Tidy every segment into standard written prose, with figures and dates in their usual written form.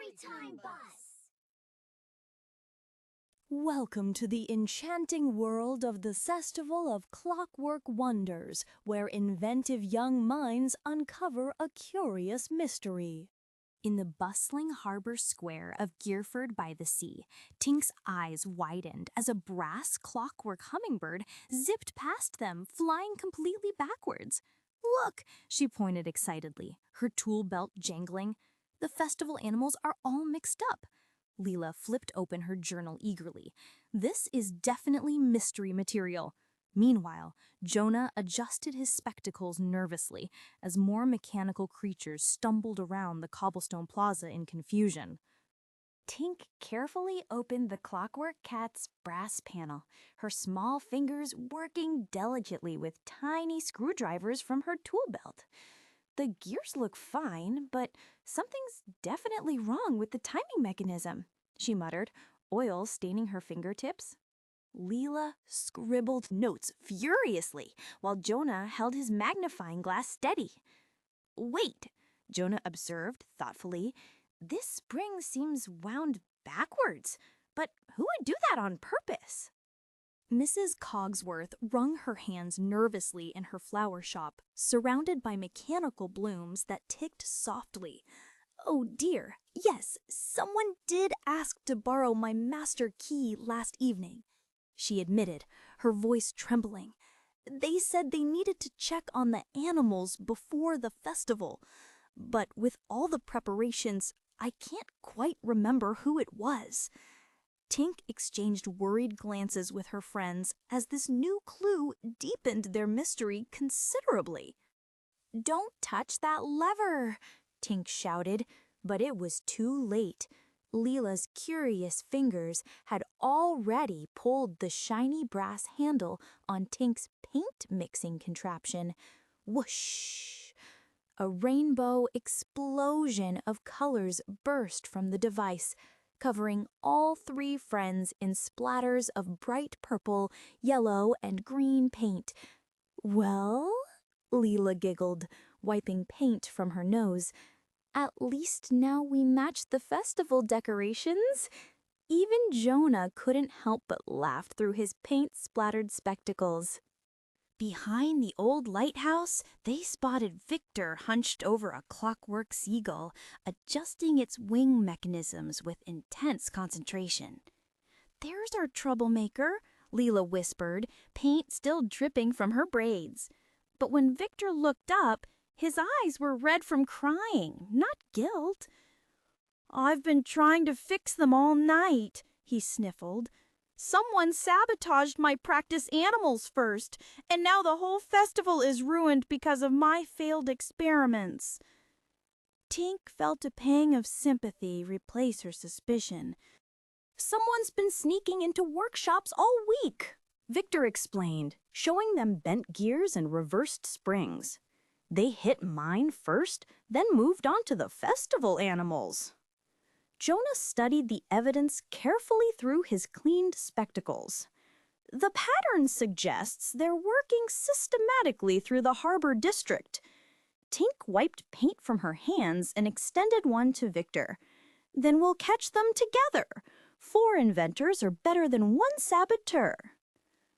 Bedtime Bus! Welcome to the enchanting world of the Festival of Clockwork Wonders, where inventive young minds uncover a curious mystery. In the bustling harbor square of Gearford-by-the-Sea, Tink's eyes widened as a brass clockwork hummingbird zipped past them, flying completely backwards. "Look!" she pointed excitedly, her tool belt jangling. "The festival animals are all mixed up." Lila flipped open her journal eagerly. This is definitely mystery material. Meanwhile, Jonah adjusted his spectacles nervously as more mechanical creatures stumbled around the cobblestone plaza in confusion. Tink carefully opened the Clockwork cat's brass panel, her small fingers working delicately with tiny screwdrivers from her tool belt. The gears look fine, but something's definitely wrong with the timing mechanism, she muttered, oil staining her fingertips. Lila scribbled notes furiously while Jonah held his magnifying glass steady. "Wait," Jonah observed thoughtfully. "This spring seems wound backwards, but who would do that on purpose?" Mrs. Cogsworth wrung her hands nervously in her flower shop, surrounded by mechanical blooms that ticked softly. "Oh dear, yes, someone did ask to borrow my master key last evening," she admitted, her voice trembling. "They said they needed to check on the animals before the festival, but with all the preparations, I can't quite remember who it was." Tink exchanged worried glances with her friends as this new clue deepened their mystery considerably. "Don't touch that lever!" Tink shouted, but it was too late. Lila's curious fingers had already pulled the shiny brass handle on Tink's paint-mixing contraption. Whoosh! A rainbow explosion of colors burst from the device, covering all three friends in splatters of bright purple, yellow, and green paint. "Well," Lila giggled, wiping paint from her nose, "at least now we match the festival decorations." Even Jonah couldn't help but laugh through his paint-splattered spectacles. Behind the old lighthouse, they spotted Victor hunched over a clockwork seagull, adjusting its wing mechanisms with intense concentration. "There's our troublemaker," Lila whispered, paint still dripping from her braids. But when Victor looked up, his eyes were red from crying, not guilt. "I've been trying to fix them all night," he sniffled. "Someone sabotaged my practice animals first, and now the whole festival is ruined because of my failed experiments." Tink felt a pang of sympathy replace her suspicion. "Someone's been sneaking into workshops all week," Victor explained, showing them bent gears and reversed springs. "They hit mine first, then moved on to the festival animals." Jonah studied the evidence carefully through his cleaned spectacles. "The pattern suggests they're working systematically through the harbor district." Tink wiped paint from her hands and extended one to Victor. "Then we'll catch them together. 4 inventors are better than 1 saboteur."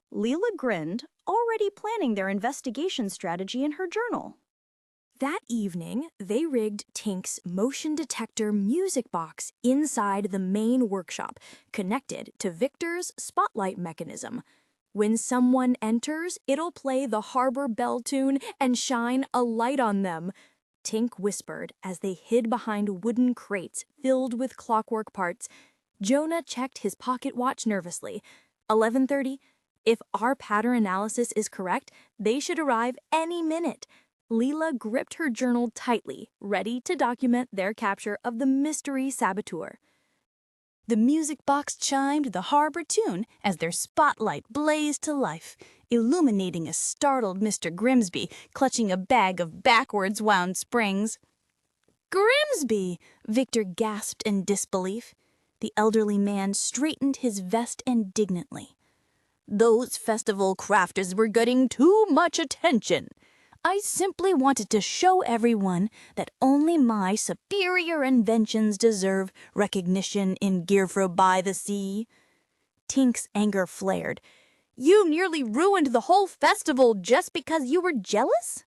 Lila grinned, already planning their investigation strategy in her journal. That evening, they rigged Tink's motion detector music box inside the main workshop, connected to Victor's spotlight mechanism. When someone enters, it'll play the harbor bell tune and shine a light on them, Tink whispered as they hid behind wooden crates filled with clockwork parts. Jonah checked his pocket watch nervously. 11:30. If our pattern analysis is correct, they should arrive any minute. Lila gripped her journal tightly, ready to document their capture of the mystery saboteur. The music box chimed the harbor tune as their spotlight blazed to life, illuminating a startled Mr. Grimsby clutching a bag of backwards wound springs. "Grimsby!" Victor gasped in disbelief. The elderly man straightened his vest indignantly. "Those festival crafters were getting too much attention. I simply wanted to show everyone that only my superior inventions deserve recognition in Gearford-by-the-Sea." Tink's anger flared. "You nearly ruined the whole festival just because you were jealous?"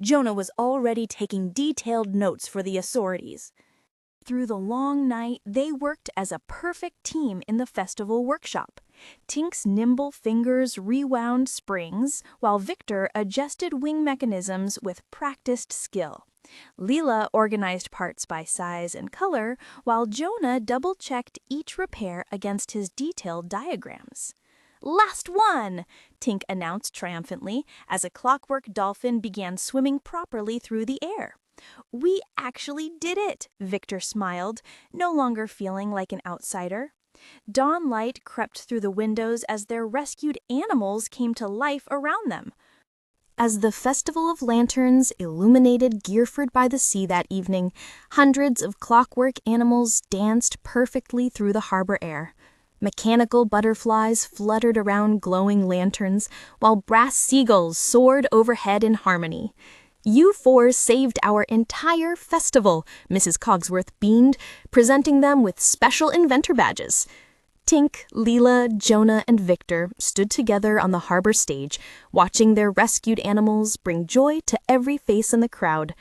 Jonah was already taking detailed notes for the authorities. Through the long night, they worked as a perfect team in the festival workshop. Tink's nimble fingers rewound springs, while Victor adjusted wing mechanisms with practiced skill. Lila organized parts by size and color, while Jonah double-checked each repair against his detailed diagrams. "Last one!" Tink announced triumphantly as a clockwork dolphin began swimming properly through the air. "We actually did it," Victor smiled, no longer feeling like an outsider. Dawn light crept through the windows as their rescued animals came to life around them. As the Festival of Lanterns illuminated Gearford-by-the-Sea that evening, hundreds of clockwork animals danced perfectly through the harbor air. Mechanical butterflies fluttered around glowing lanterns, while brass seagulls soared overhead in harmony. "You four saved our entire festival," Mrs. Cogsworth beamed, presenting them with special inventor badges. Tink, Lila, Jonah, and Victor stood together on the harbor stage, watching their rescued animals bring joy to every face in the crowd.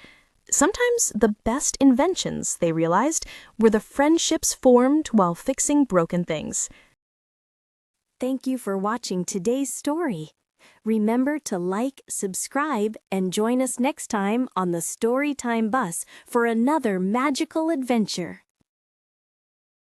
Sometimes the best inventions, they realized, were the friendships formed while fixing broken things. Thank you for watching today's story. Remember to like, subscribe, and join us next time on the Storytime Bus for another magical adventure.